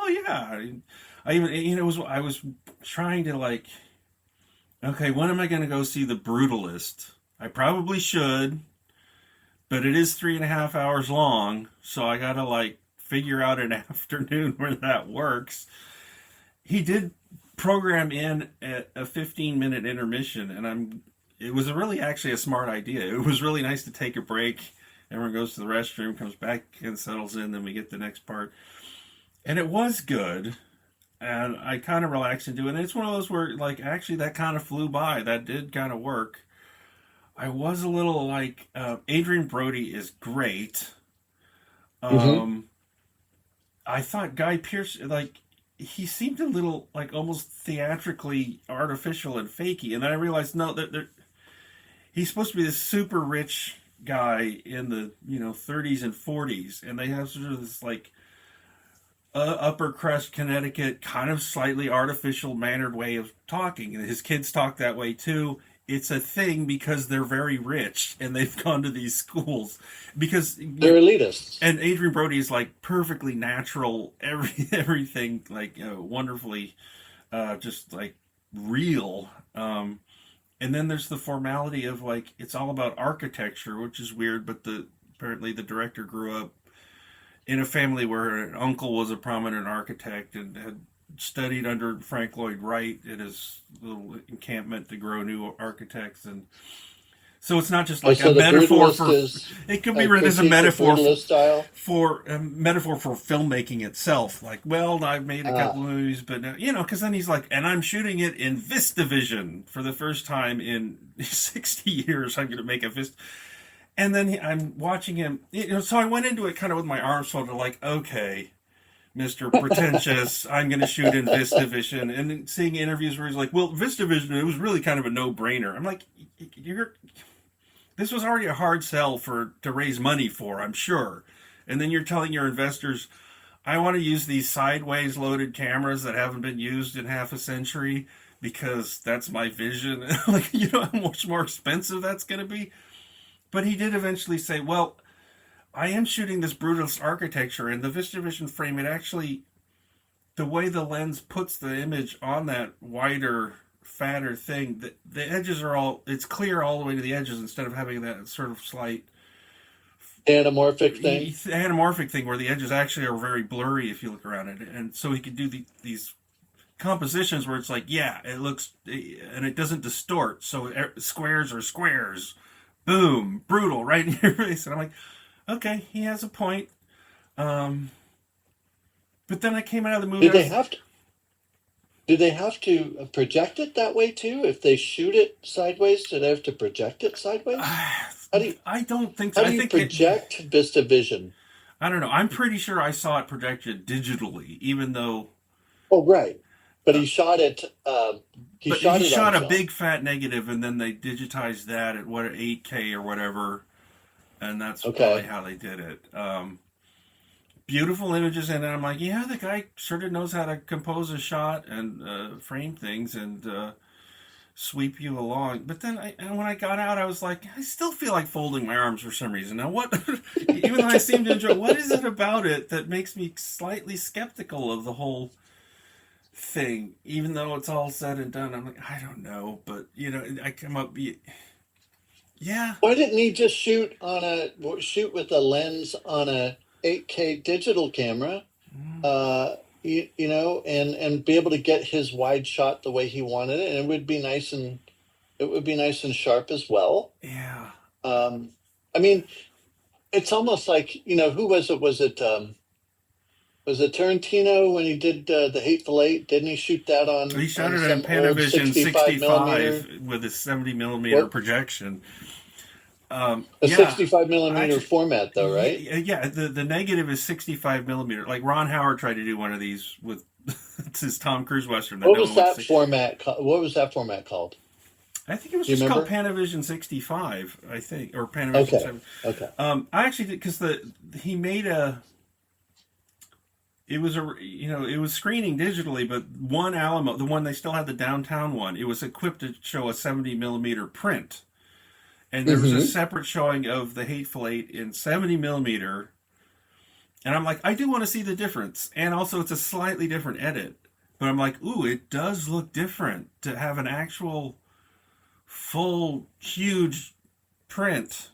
I even, I was trying to like, okay, when am I going to go see The Brutalist? I probably should, but it is 3.5 hours long, so I gotta like figure out an afternoon where that works. He did program in a 15-minute intermission, and it was actually a smart idea. It was really nice to take a break. Everyone goes to the restroom, comes back and settles in, then we get the next part. And it was good. And I kind of relaxed into it. And it's one of those where, like, actually that kind of flew by. That did kind of work. I was a little like, Adrian Brody is great. I thought Guy Pearce, like, he seemed a little, like, almost theatrically artificial and fakey. And then I realized, no, he's supposed to be this super rich guy in the, 30s and 40s. And they have sort of this, like, upper crust Connecticut, kind of slightly artificial mannered way of talking. And his kids talk that way, too. it's a thing because they're very rich and they've gone to these schools because They're elitists. and Adrian Brody is like perfectly natural, everything like wonderfully, just like real. And then there's the formality of like it's all about architecture, which is weird. But apparently the director grew up in a family where an uncle was a prominent architect and had studied under Frank Lloyd Wright at his little encampment to grow new architects, and so it's not just like so a metaphor for. It could be read as a metaphor for filmmaking itself. Like, well, I've made a couple movies, but because then he's like, and I'm shooting it in VistaVision for the first time in 60 years. I'm going to make a Vista. And then I'm watching him. So I went into it kind of with my arms folded, like, okay, Mr. Pretentious, I'm going to shoot in VistaVision. And then seeing interviews where he's like, well, VistaVision, it was really kind of a no-brainer. I'm like, this was already a hard sell to raise money for, I'm sure. And then you're telling your investors, I want to use these sideways loaded cameras that haven't been used in half a century because that's my vision. Like, how much more expensive that's going to be? But he did eventually say, well, I am shooting this brutalist architecture, and the VistaVision frame, it actually, the way the lens puts the image on that wider, fatter thing, the edges are it's clear all the way to the edges instead of having that sort of slight anamorphic thing where the edges actually are very blurry if you look around it. And so he could do these compositions where it's like, yeah, it looks, and it doesn't distort. So squares are squares. Boom, brutal, right in your face. And I'm like, okay, he has a point. But then I came out of the movie. Do they have to project it that way too? If they shoot it sideways, do they have to project it sideways? I don't think so. How do you project VistaVision? I don't know. I'm pretty sure I saw it projected digitally, even though. Oh, right. But he shot it. He shot a big fat negative, and then they digitized that at 8K or whatever, and that's probably how they did it. Beautiful images, and I'm like, yeah, the guy sort of knows how to compose a shot and frame things and sweep you along. But then when I got out, I was like, I still feel like folding my arms for some reason. Now, what? Even though I seem to enjoy, what is it about it that makes me slightly skeptical of the whole thing? Even though it's all said and done, I'm like, I don't know, but I come up, yeah. Why didn't he just shoot with a lens on a 8K digital camera, and be able to get his wide shot the way he wanted it, and it would be nice and sharp as well. Yeah. I mean, it's almost like, who was it? Was it Tarantino when he did The Hateful Eight? Didn't he shoot that on? He shot it on Panavision 65 with a 70 millimeter projection. A 65 millimeter format, though, right? Yeah, the negative is 65 millimeter. Like Ron Howard tried to do one of these with his Tom Cruise Western. What was that format called? I think it was just called Panavision 65, I think, or Panavision 7. Okay. I actually did, because he made it was screening digitally, but one Alamo, the one they still had, the downtown one, it was equipped to show a 70 millimeter print. And there was a separate showing of The Hateful Eight in 70 millimeter. And I'm like, I do want to see the difference. And also, it's a slightly different edit. But I'm like, ooh, it does look different to have an actual full, huge print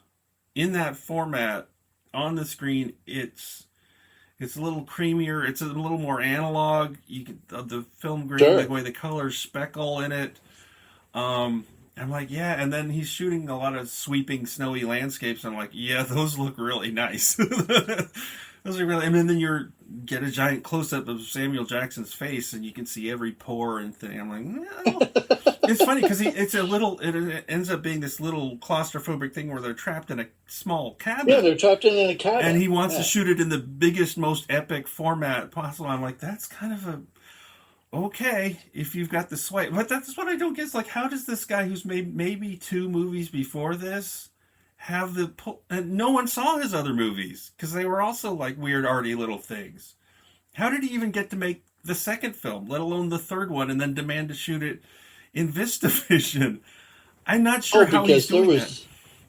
in that format on the screen. It's a little creamier. It's a little more analog. You can the film grade, the way the colors speckle in it. I'm like, yeah, and then he's shooting a lot of sweeping, snowy landscapes. I'm like, yeah, those look really nice. Those are really, and then you get a giant close-up of Samuel Jackson's face, and you can see every pore and thing. I'm like, no. It's funny, because it ends up being this little claustrophobic thing where they're trapped in a small cabin. Yeah, they're trapped in a cabin. And he wants to shoot it in the biggest, most epic format possible. I'm like, that's kind of okay, if you've got the swipe. But that's what I don't get. It's like, how does this guy who's made maybe 2 movies before this have the... And no one saw his other movies, because they were also like weird, arty little things. How did he even get to make the second film, let alone the third one, and then demand to shoot it in VistaVision? I'm not sure how he's because doing that.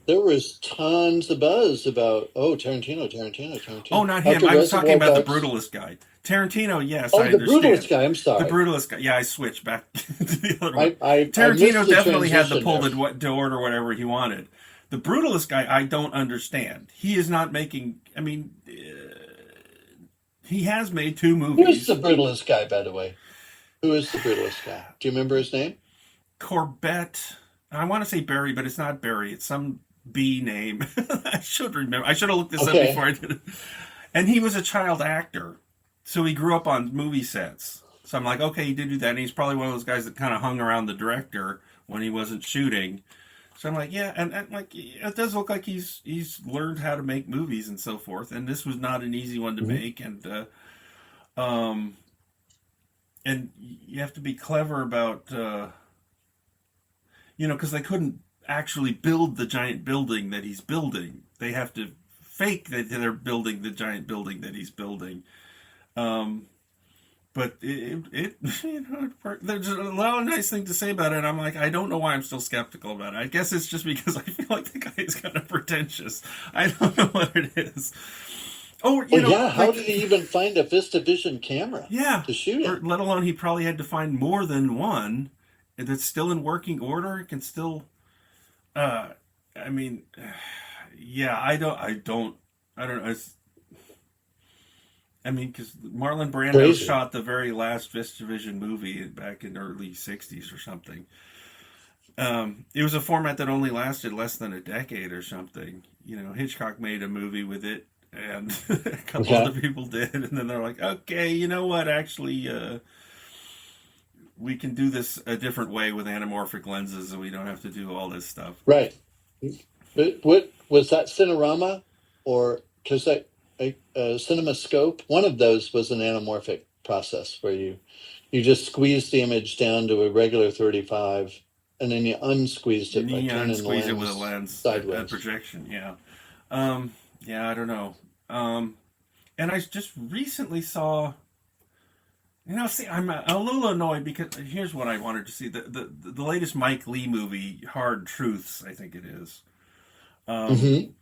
there was tons of buzz about Tarantino. Oh, not him. After I was talking Reservoir about the Dogs. Brutalist guy. Tarantino, yes, I Oh, the understand. Brutalist guy. I'm The sorry. Brutalist guy. Yeah, I switched back to the other one. I missed Tarantino the definitely had the transition pull there. to order whatever he wanted. The Brutalist guy, I don't understand. He is not making. I mean, he has made 2 Who is the movies. Brutalist guy, by the way? Who is the Brutalist guy? Do you remember his name? Corbett. I want to say Barry, but it's not Barry. It's some B name. I should remember. I should have looked this up Okay. before I did it. And he was a child actor, so he grew up on movie sets. So I'm like, okay, he did do that. And he's probably one of those guys that kind of hung around the director when he wasn't shooting. So I'm like, yeah, and like it does look like he's learned how to make movies and so forth. And this was not an easy one to Mhm. make, um, and you have to be clever about because they couldn't actually build the giant building that he's building. They have to fake that they're building the giant building that he's building. Um, but there's a lot of nice things to say about it. And I'm like, I don't know why I'm still skeptical about it. I guess it's just because I feel like the guy is kind of pretentious. I don't know what it is. Oh, Yeah. How did he even find a VistaVision camera? Yeah, To shoot or it? let alone he probably had to find more than one that's still in working order. Can still, I mean, yeah, I don't know. I mean, because Marlon Brando Crazy. shot the very last VistaVision movie back in the early '60s or something. It was a format that only lasted less than a decade or something. Hitchcock made a movie with it, and a couple Okay. other people did, and then they're like, okay, you know what? Actually, we can do this a different way with anamorphic lenses, and we don't have to do all this stuff. Right. But what was that, Cinerama, or because a CinemaScope? One of those was an anamorphic process where you just squeezed the image down to a regular 35, and then you unsqueezed it by turning the Squeeze it with a lens lens, sideways. projection. Yeah, yeah. I don't know. And I just recently saw. See, I'm a little annoyed because here's what I wanted to see: the latest Mike Lee movie, Hard Truths, I think it is, Hmm.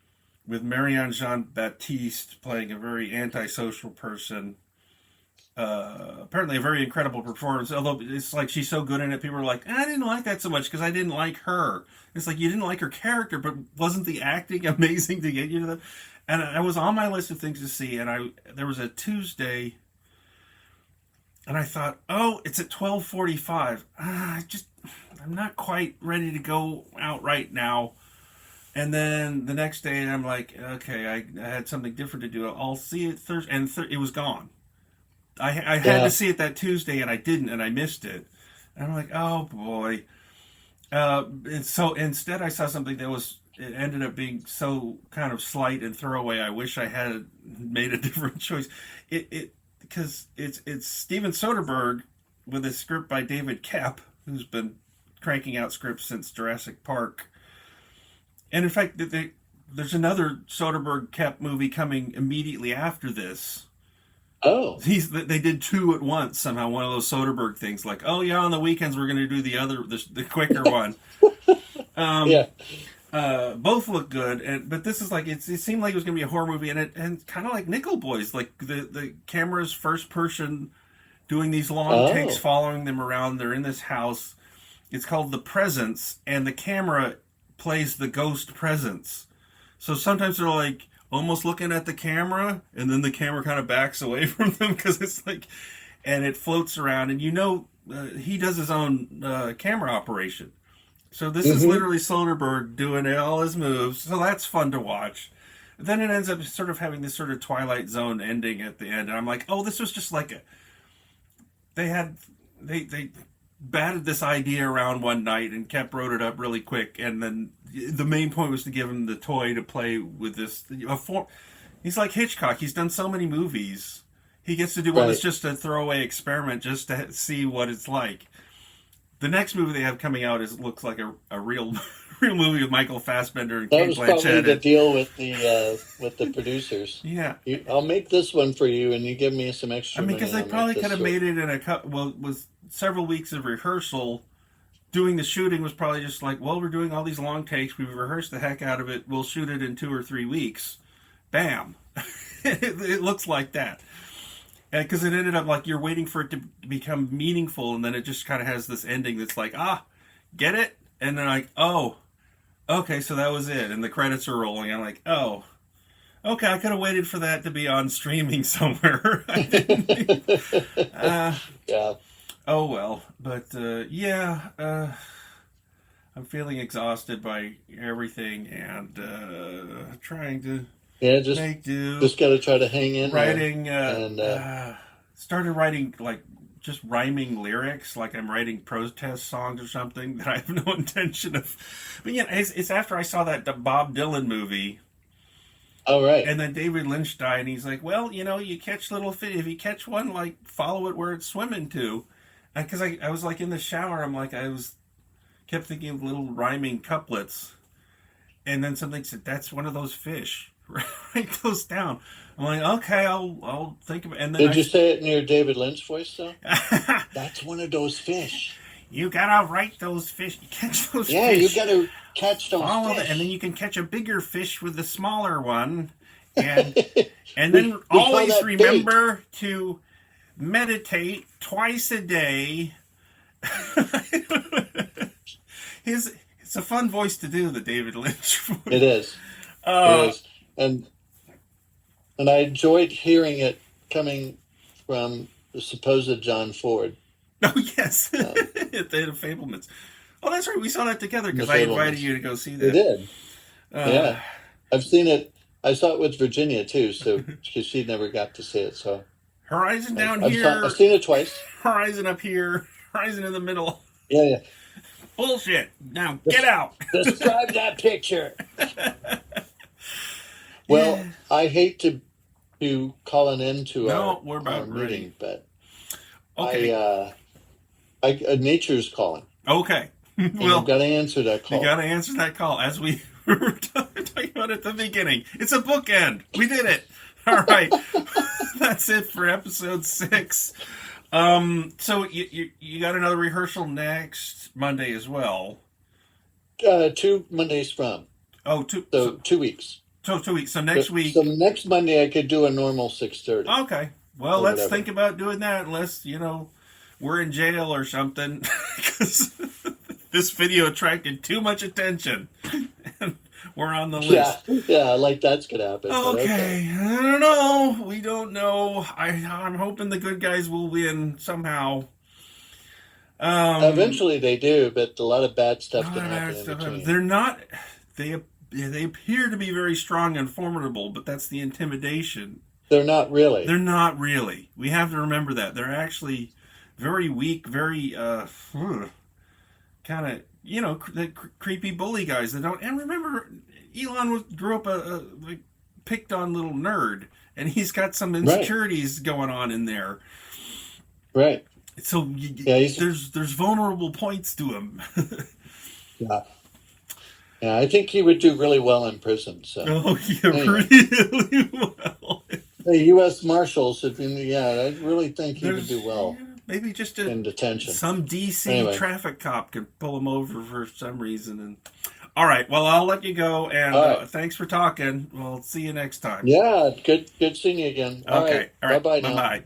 with Marianne Jean Baptiste playing a very antisocial person. Apparently, a very incredible performance. Although it's like she's so good in it, people are like, I didn't like that so much because I didn't like her. It's like you didn't like her character, but wasn't the acting amazing to get you to that? And I was on my list of things to see, and there was a Tuesday. And I thought, oh, it's at 12:45. I'm not quite ready to go out right now. And then the next day, I'm like, okay, I had something different to do. I'll see it Thursday, and it was gone. I had to Yeah. see it that Tuesday, and I didn't, and I missed it. And I'm like, oh boy. And so instead, I saw something that it ended up being so kind of slight and throwaway. I wish I had made a different choice. Because it's Steven Soderbergh with a script by David Koepp, who's been cranking out scripts since Jurassic Park. And in fact, there's another Soderbergh Koepp movie coming immediately after this. Oh. They did 2 at once somehow. One of those Soderbergh things, like, oh yeah, on the weekends we're going to do the quicker one. Yeah. Both look good, but this is like it seemed like it was going to be a horror movie, and kind of like Nickel Boys, like the camera's first person doing these long takes, Oh. following them around. They're in this house. It's called The Presence, and the camera plays the ghost presence. So sometimes they're like almost looking at the camera, and then the camera kind of backs away from them because it's like, and it floats around, and he does his own camera operation. So this is Hmm. literally Soderbergh doing all his moves. So that's fun to watch. Then it ends up sort of having this sort of Twilight Zone ending at the end, and I'm like, oh, this was just like they batted this idea around one night and wrote it up really quick, and then the main point was to give him the toy to play with this. He's like Hitchcock. He's done so many movies. He gets to do one that's Right. just a throwaway experiment just to see what it's like. The next movie they have coming out looks like a real real movie with Michael Fassbender and That Kate was probably Blanchett. the deal with the producers. Yeah, I'll make this one for you, and you give me some I extra mean, money, because and they I'll probably make could this have one. made it in with several weeks of rehearsal doing the shooting was probably just like, well, we're doing all these long takes. We've rehearsed the heck out of it. We'll shoot it in 2 or 3 weeks. Bam. It looks like that. Because it ended up like you're waiting for it to become meaningful, and then it just kind of has this ending that's like, get it? And then like, oh, okay, so that was it. And the credits are rolling. I'm like, oh, okay, I could have waited for that to be on streaming somewhere. I didn't. Yeah. Oh, well. But, I'm feeling exhausted by everything and trying to make do. Just got to try to hang in writing, there. started writing, like, just rhyming lyrics, like I'm writing protest songs or something that I have no intention of. But yeah, it's after I saw that Bob Dylan movie. Oh, right. And then David Lynch died, and he's like, well, you catch little fish. If you catch one, like, follow it where it's swimming to. Because I was, like, in the shower, kept thinking of little rhyming couplets. And then something said, that's one of those fish. Write those down. I'm like, okay, I'll think of it. And then Did you say it in your David Lynch voice, though? That's one of those fish. You gotta write those fish. You catch those fish. Yeah, you gotta catch those fish. And then you can catch a bigger fish with the smaller one. And then always remember to meditate twice a day. It's a fun voice to do, the David Lynch voice. It is. It is. And I enjoyed hearing it coming from the supposed John Ford. Oh, yes. At the Fablemans. Oh, that's right. We saw that together because I invited you to go see that. We did. Yeah. I've seen it. I saw it with Virginia, too, so because she never got to see it. So Horizon down here. I've seen it twice. Horizon up here. Horizon in the middle. Yeah. Bullshit. Now, get out. Describe that picture. Well, yeah. I hate to call an end to our meeting, but okay. Nature's calling. Okay. Well, you've got to answer that call. You got to answer that call, as we were talking about at the beginning. It's a bookend. We did it. All right. That's it for episode 6. So you got another rehearsal next Monday as well. 2 Mondays from. Oh, two. So 2 weeks. So 2 weeks. So next week. So next Monday I could do a normal 6:30. Okay. Well, let's think about doing that unless, we're in jail or something. Because this video attracted too much attention. And we're on the list. Yeah, like that's going to happen. Okay. I don't know. We don't know. I'm hoping the good guys will win somehow. Eventually they do, but a lot of bad stuff can happen in between. They're not... They appear to be very strong and formidable, but that's the intimidation. They're not really. They're not really. We have to remember that. They're actually very weak, very kind of, the creepy bully guys that don't... And remember, Elon grew up a picked on little nerd, and he's got some insecurities going on in there. Right. So there's vulnerable points to him. Yeah. Yeah, I think he would do really well in prison. So. Oh, yeah, anyway. Really well. The U.S. Marshals, I really think he would do well. Maybe just in detention. Some D.C. traffic cop could pull him over for some reason. And all right, well, I'll let you go, and thanks for talking. We'll see you next time. Yeah, good seeing you again. Okay, all right. Bye-bye now. Bye-bye.